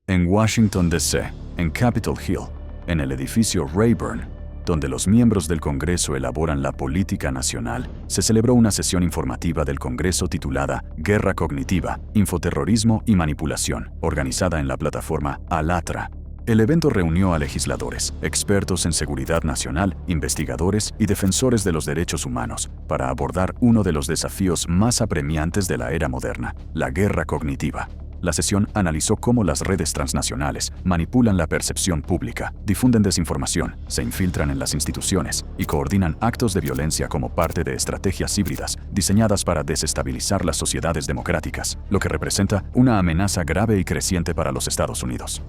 En Washington, D.C., en Capitol Hill, en el edificio Rayburn, donde los miembros del Congreso elaboran la política nacional, se celebró una sesión informativa del Congreso titulada Guerra Cognitiva, Infoterrorismo y Manipulación, organizada en la plataforma Alatra. El evento reunió a legisladores, expertos en seguridad nacional, investigadores y defensores de los derechos humanos para abordar uno de los desafíos más apremiantes de la era moderna, la guerra cognitiva. La sesión analizó cómo las redes transnacionales manipulan la percepción pública, difunden desinformación, se infiltran en las instituciones y coordinan actos de violencia como parte de estrategias híbridas diseñadas para desestabilizar las sociedades democráticas, lo que representa una amenaza grave y creciente para los Estados Unidos.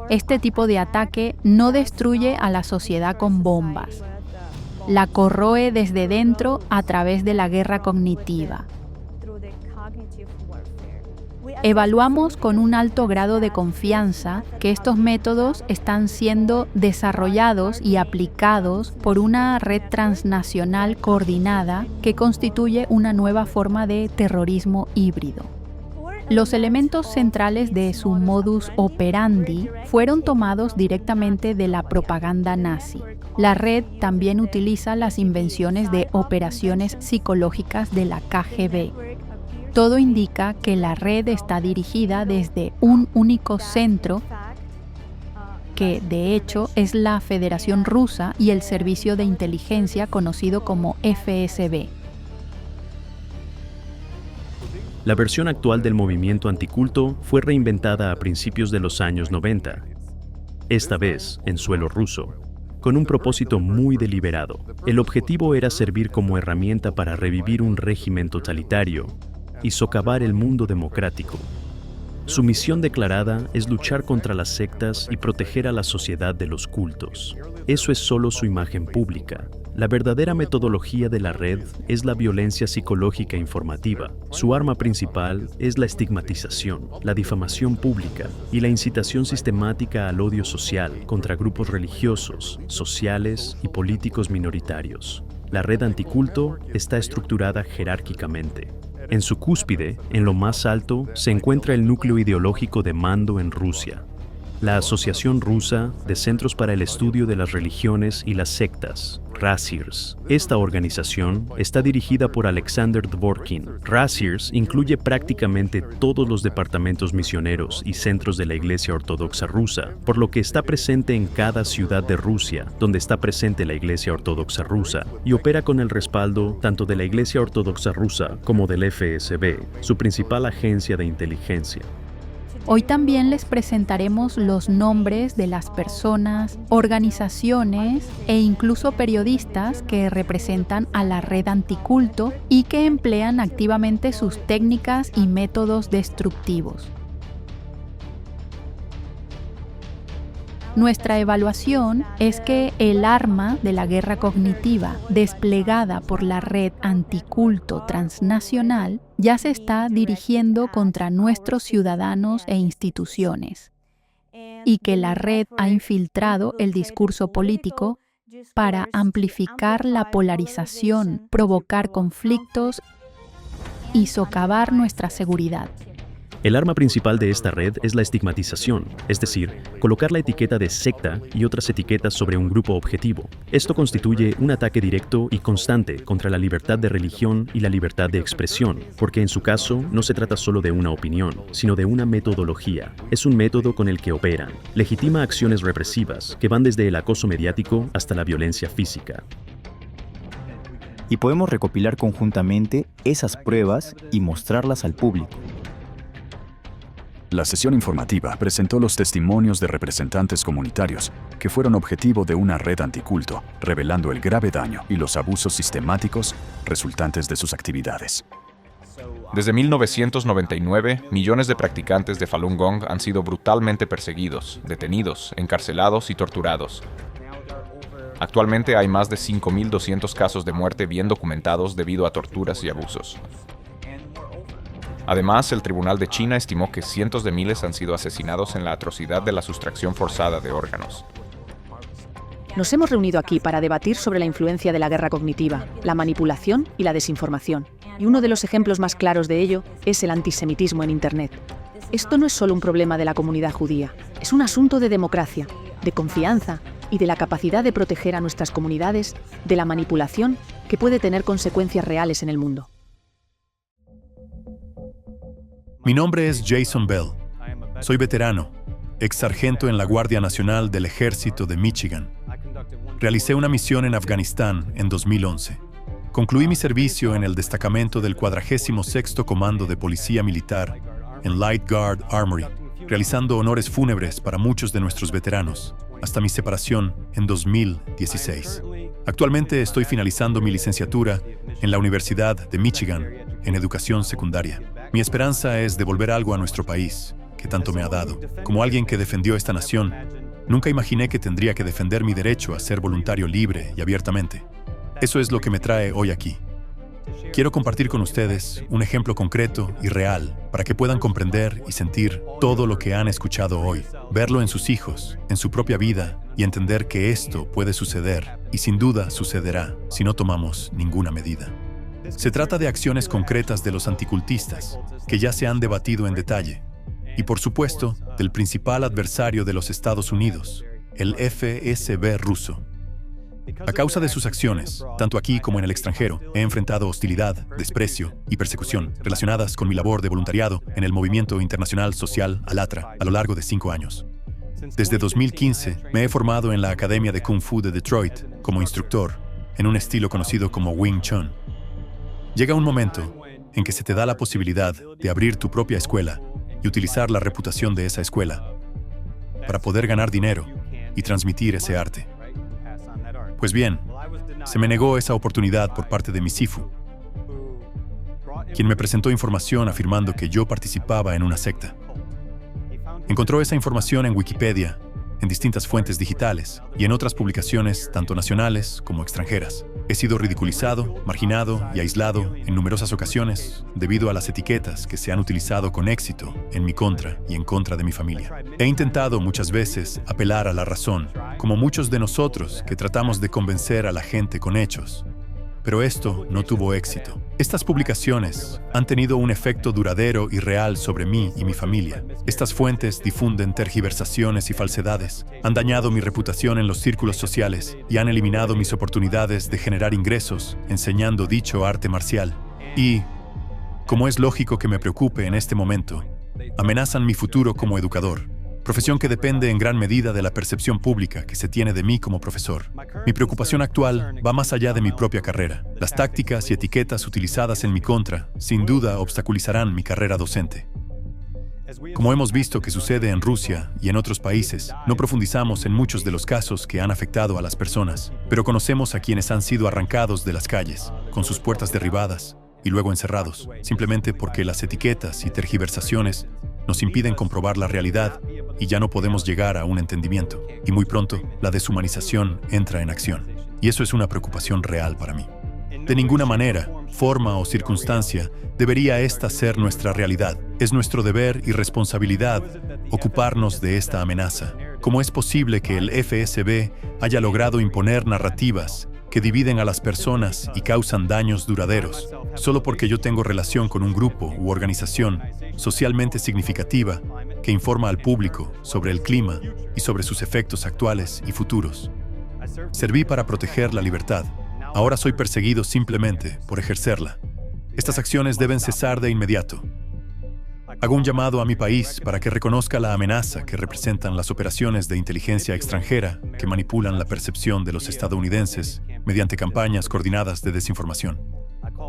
Este tipo de ataque no destruye a la sociedad con bombas. La corroe desde dentro a través de la guerra cognitiva. Evaluamos con un alto grado de confianza que estos métodos están siendo desarrollados y aplicados por una red transnacional coordinada que constituye una nueva forma de terrorismo híbrido. Los elementos centrales de su modus operandi fueron tomados directamente de la propaganda nazi. La red también utiliza las invenciones de operaciones psicológicas de la KGB. Todo indica que la red está dirigida desde un único centro, que de hecho es la Federación Rusa y el servicio de inteligencia conocido como FSB. La versión actual del movimiento anticulto fue reinventada a principios de los años 90, esta vez en suelo ruso, con un propósito muy deliberado. El objetivo era servir como herramienta para revivir un régimen totalitario y socavar el mundo democrático. Su misión declarada es luchar contra las sectas y proteger a la sociedad de los cultos. Eso es solo su imagen pública. La verdadera metodología de la red es la violencia psicológica informativa. Su arma principal es la estigmatización, la difamación pública y la incitación sistemática al odio social contra grupos religiosos, sociales y políticos minoritarios. La red anticulto está estructurada jerárquicamente. En su cúspide, en lo más alto, se encuentra el núcleo ideológico de mando en Rusia, la Asociación Rusa de Centros para el Estudio de las Religiones y las Sectas, RASIRS. Esta organización está dirigida por Alexander Dvorkin. RASIRS incluye prácticamente todos los departamentos misioneros y centros de la Iglesia Ortodoxa Rusa, por lo que está presente en cada ciudad de Rusia donde está presente la Iglesia Ortodoxa Rusa, y opera con el respaldo tanto de la Iglesia Ortodoxa Rusa como del FSB, su principal agencia de inteligencia. Hoy también les presentaremos los nombres de las personas, organizaciones e incluso periodistas que representan a la red anticulto y que emplean activamente sus técnicas y métodos destructivos. Nuestra evaluación es que el arma de la guerra cognitiva desplegada por la red anticulto transnacional ya se está dirigiendo contra nuestros ciudadanos e instituciones, y que la red ha infiltrado el discurso político para amplificar la polarización, provocar conflictos y socavar nuestra seguridad. El arma principal de esta red es la estigmatización, es decir, colocar la etiqueta de secta y otras etiquetas sobre un grupo objetivo. Esto constituye un ataque directo y constante contra la libertad de religión y la libertad de expresión, porque en su caso no se trata solo de una opinión, sino de una metodología. Es un método con el que operan. Legitima acciones represivas que van desde el acoso mediático hasta la violencia física. Y podemos recopilar conjuntamente esas pruebas y mostrarlas al público. La sesión informativa presentó los testimonios de representantes comunitarios que fueron objetivo de una red anticulto, revelando el grave daño y los abusos sistemáticos resultantes de sus actividades. Desde 1999, millones de practicantes de Falun Gong han sido brutalmente perseguidos, detenidos, encarcelados y torturados. Actualmente hay más de 5.200 casos de muerte bien documentados debido a torturas y abusos. Además, el Tribunal de China estimó que cientos de miles han sido asesinados en la atrocidad de la sustracción forzada de órganos. Nos hemos reunido aquí para debatir sobre la influencia de la guerra cognitiva, la manipulación y la desinformación. Y uno de los ejemplos más claros de ello es el antisemitismo en Internet. Esto no es solo un problema de la comunidad judía, es un asunto de democracia, de confianza y de la capacidad de proteger a nuestras comunidades de la manipulación que puede tener consecuencias reales en el mundo. Mi nombre es Jason Bell. Soy veterano, ex sargento en la Guardia Nacional del Ejército de Michigan. Realicé una misión en Afganistán en 2011. Concluí mi servicio en el destacamento del 46º Comando de Policía Militar en Light Guard Armory, realizando honores fúnebres para muchos de nuestros veteranos, hasta mi separación en 2016. Actualmente estoy finalizando mi licenciatura en la Universidad de Michigan en educación secundaria. Mi esperanza es devolver algo a nuestro país, que tanto me ha dado. Como alguien que defendió esta nación, nunca imaginé que tendría que defender mi derecho a ser voluntario libre y abiertamente. Eso es lo que me trae hoy aquí. Quiero compartir con ustedes un ejemplo concreto y real para que puedan comprender y sentir todo lo que han escuchado hoy, verlo en sus hijos, en su propia vida y entender que esto puede suceder y sin duda sucederá si no tomamos ninguna medida. Se trata de acciones concretas de los anticultistas que ya se han debatido en detalle y por supuesto del principal adversario de los Estados Unidos, el FSB ruso. A causa de sus acciones, tanto aquí como en el extranjero, he enfrentado hostilidad, desprecio y persecución relacionadas con mi labor de voluntariado en el movimiento internacional social Alatra a lo largo de 5 años. Desde 2015 me he formado en la Academia de Kung Fu de Detroit como instructor, en un estilo conocido como Wing Chun. Llega un momento en que se te da la posibilidad de abrir tu propia escuela y utilizar la reputación de esa escuela para poder ganar dinero y transmitir ese arte. Pues bien, se me negó esa oportunidad por parte de mi sifu, quien me presentó información afirmando que yo participaba en una secta. Encontró esa información en Wikipedia, en distintas fuentes digitales y en otras publicaciones tanto nacionales como extranjeras. He sido ridiculizado, marginado y aislado en numerosas ocasiones debido a las etiquetas que se han utilizado con éxito en mi contra y en contra de mi familia. He intentado muchas veces apelar a la razón, como muchos de nosotros que tratamos de convencer a la gente con hechos. Pero esto no tuvo éxito. Estas publicaciones han tenido un efecto duradero y real sobre mí y mi familia. Estas fuentes difunden tergiversaciones y falsedades, han dañado mi reputación en los círculos sociales y han eliminado mis oportunidades de generar ingresos enseñando dicho arte marcial. Y, como es lógico que me preocupe en este momento, amenazan mi futuro como educador, profesión que depende en gran medida de la percepción pública que se tiene de mí como profesor. Mi preocupación actual va más allá de mi propia carrera. Las tácticas y etiquetas utilizadas en mi contra, sin duda, obstaculizarán mi carrera docente. Como hemos visto que sucede en Rusia y en otros países, no profundizamos en muchos de los casos que han afectado a las personas, pero conocemos a quienes han sido arrancados de las calles, con sus puertas derribadas y luego encerrados, simplemente porque las etiquetas y tergiversaciones nos impiden comprobar la realidad y ya no podemos llegar a un entendimiento. Y muy pronto, la deshumanización entra en acción. Y eso es una preocupación real para mí. De ninguna manera, forma o circunstancia debería esta ser nuestra realidad. Es nuestro deber y responsabilidad ocuparnos de esta amenaza. ¿Cómo es posible que el FSB haya logrado imponer narrativas que dividen a las personas y causan daños duraderos, solo porque yo tengo relación con un grupo u organización socialmente significativa que informa al público sobre el clima y sobre sus efectos actuales y futuros? Serví para proteger la libertad. Ahora soy perseguido simplemente por ejercerla. Estas acciones deben cesar de inmediato. Hago un llamado a mi país para que reconozca la amenaza que representan las operaciones de inteligencia extranjera que manipulan la percepción de los estadounidenses mediante campañas coordinadas de desinformación.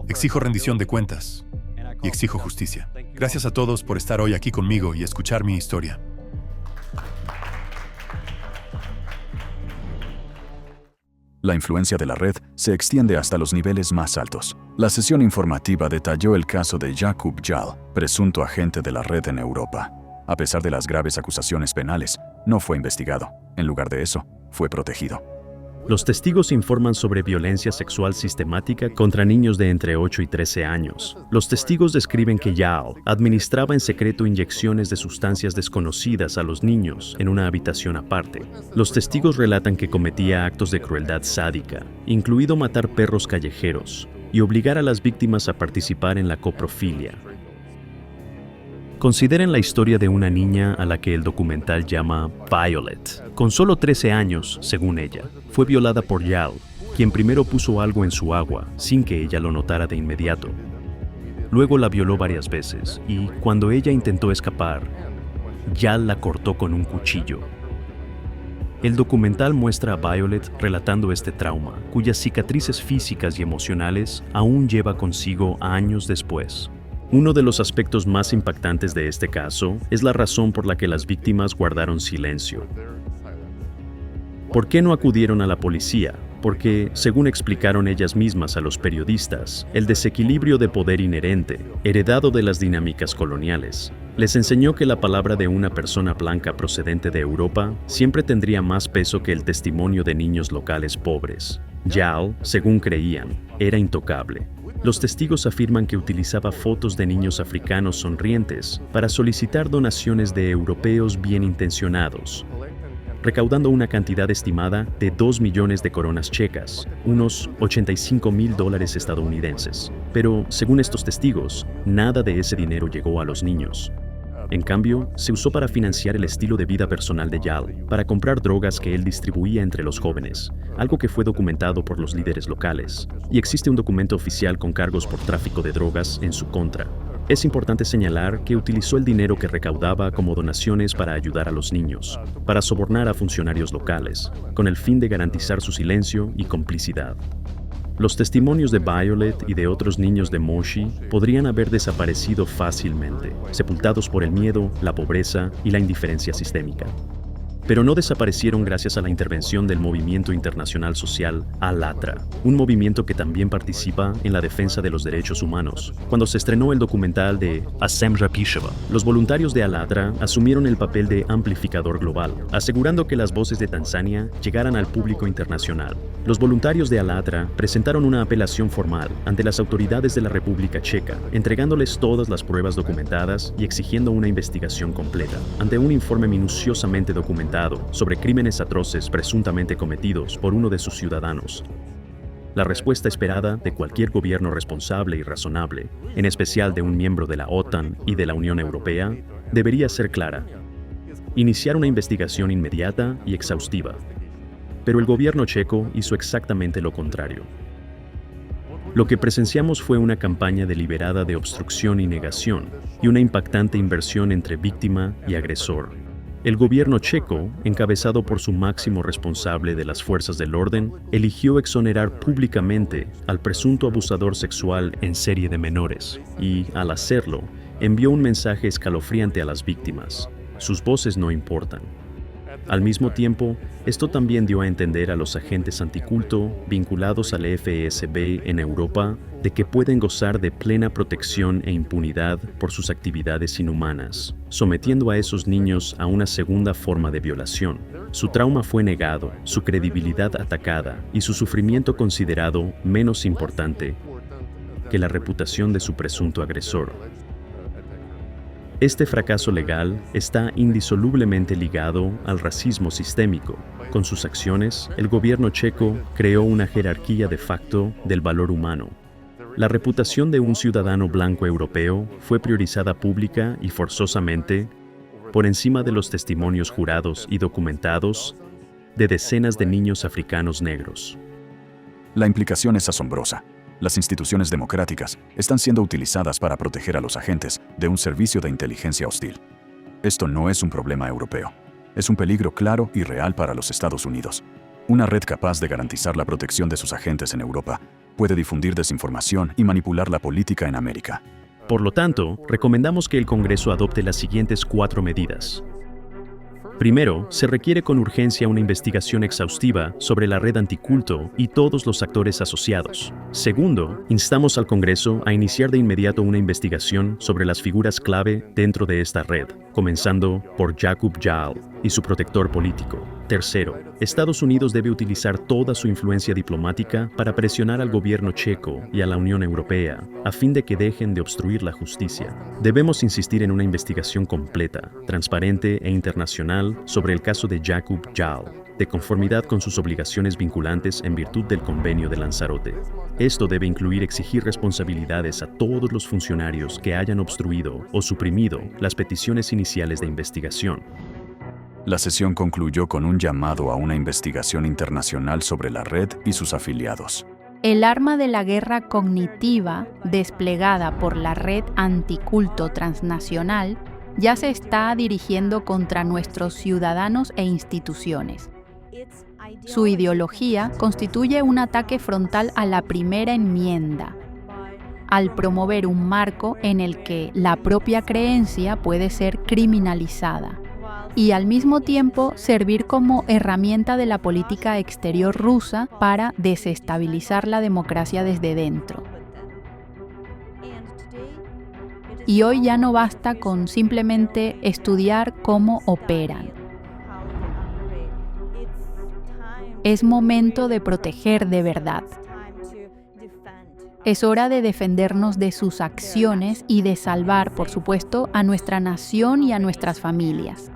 Exijo rendición de cuentas y exijo justicia. Gracias a todos por estar hoy aquí conmigo y escuchar mi historia. La influencia de la red se extiende hasta los niveles más altos. La sesión informativa detalló el caso de Jakub Jal, presunto agente de la red en Europa. A pesar de las graves acusaciones penales, no fue investigado. En lugar de eso, fue protegido. Los testigos informan sobre violencia sexual sistemática contra niños de entre 8 y 13 años. Los testigos describen que Jal administraba en secreto inyecciones de sustancias desconocidas a los niños en una habitación aparte. Los testigos relatan que cometía actos de crueldad sádica, incluido matar perros callejeros y obligar a las víctimas a participar en la coprofilia. Consideren la historia de una niña a la que el documental llama Violet. Con solo 13 años, según ella, fue violada por Yal, quien primero puso algo en su agua sin que ella lo notara de inmediato. Luego la violó varias veces y, cuando ella intentó escapar, Yal la cortó con un cuchillo. El documental muestra a Violet relatando este trauma, cuyas cicatrices físicas y emocionales aún lleva consigo años después. Uno de los aspectos más impactantes de este caso es la razón por la que las víctimas guardaron silencio. ¿Por qué no acudieron a la policía? Porque, según explicaron ellas mismas a los periodistas, el desequilibrio de poder inherente, heredado de las dinámicas coloniales, les enseñó que la palabra de una persona blanca procedente de Europa siempre tendría más peso que el testimonio de niños locales pobres. Yal, según creían, era intocable. Los testigos afirman que utilizaba fotos de niños africanos sonrientes para solicitar donaciones de europeos bien intencionados, recaudando una cantidad estimada de 2 millones de coronas checas, unos $85,000 estadounidenses. Pero, según estos testigos, nada de ese dinero llegó a los niños. En cambio, se usó para financiar el estilo de vida personal de Yal, para comprar drogas que él distribuía entre los jóvenes, algo que fue documentado por los líderes locales, y existe un documento oficial con cargos por tráfico de drogas en su contra. Es importante señalar que utilizó el dinero que recaudaba como donaciones para ayudar a los niños, para sobornar a funcionarios locales, con el fin de garantizar su silencio y complicidad. Los testimonios de Violet y de otros niños de Moshi podrían haber desaparecido fácilmente, sepultados por el miedo, la pobreza y la indiferencia sistémica. Pero no desaparecieron gracias a la intervención del movimiento internacional social ALATRA, un movimiento que también participa en la defensa de los derechos humanos. Cuando se estrenó el documental de Assam Rapishava, los voluntarios de ALATRA asumieron el papel de amplificador global, asegurando que las voces de Tanzania llegaran al público internacional. Los voluntarios de ALATRA presentaron una apelación formal ante las autoridades de la República Checa, entregándoles todas las pruebas documentadas y exigiendo una investigación completa. Ante un informe minuciosamente documentado sobre crímenes atroces presuntamente cometidos por uno de sus ciudadanos, la respuesta esperada de cualquier gobierno responsable y razonable, en especial de un miembro de la OTAN y de la Unión Europea, debería ser clara: iniciar una investigación inmediata y exhaustiva. Pero el gobierno checo hizo exactamente lo contrario. Lo que presenciamos fue una campaña deliberada de obstrucción y negación, y una impactante inversión entre víctima y agresor. El gobierno checo, encabezado por su máximo responsable de las fuerzas del orden, eligió exonerar públicamente al presunto abusador sexual en serie de menores y, al hacerlo, envió un mensaje escalofriante a las víctimas: sus voces no importan. Al mismo tiempo, esto también dio a entender a los agentes anticulto vinculados al FSB en Europa de que pueden gozar de plena protección e impunidad por sus actividades inhumanas, sometiendo a esos niños a una segunda forma de violación. Su trauma fue negado, su credibilidad atacada y su sufrimiento considerado menos importante que la reputación de su presunto agresor. Este fracaso legal está indisolublemente ligado al racismo sistémico. Con sus acciones, el gobierno checo creó una jerarquía de facto del valor humano. La reputación de un ciudadano blanco europeo fue priorizada pública y forzosamente por encima de los testimonios jurados y documentados de decenas de niños africanos negros. La implicación es asombrosa. Las instituciones democráticas están siendo utilizadas para proteger a los agentes de un servicio de inteligencia hostil. Esto no es un problema europeo. Es un peligro claro y real para los Estados Unidos. Una red capaz de garantizar la protección de sus agentes en Europa puede difundir desinformación y manipular la política en América. Por lo tanto, recomendamos que el Congreso adopte las siguientes 4 medidas. Primero, se requiere con urgencia una investigación exhaustiva sobre la red anticulto y todos los actores asociados. Segundo, instamos al Congreso a iniciar de inmediato una investigación sobre las figuras clave dentro de esta red, comenzando por Yaqub Yal, y su protector político. Tercero, Estados Unidos debe utilizar toda su influencia diplomática para presionar al gobierno checo y a la Unión Europea a fin de que dejen de obstruir la justicia. Debemos insistir en una investigación completa, transparente e internacional sobre el caso de Jakub Jal, de conformidad con sus obligaciones vinculantes en virtud del Convenio de Lanzarote. Esto debe incluir exigir responsabilidades a todos los funcionarios que hayan obstruido o suprimido las peticiones iniciales de investigación. La sesión concluyó con un llamado a una investigación internacional sobre la red y sus afiliados. El arma de la guerra cognitiva desplegada por la red anticulto transnacional ya se está dirigiendo contra nuestros ciudadanos e instituciones. Su ideología constituye un ataque frontal a la primera enmienda, al promover un marco en el que la propia creencia puede ser criminalizada, y al mismo tiempo servir como herramienta de la política exterior rusa para desestabilizar la democracia desde dentro. Y hoy ya no basta con simplemente estudiar cómo operan. Es momento de proteger de verdad. Es hora de defendernos de sus acciones y de salvar, por supuesto, a nuestra nación y a nuestras familias.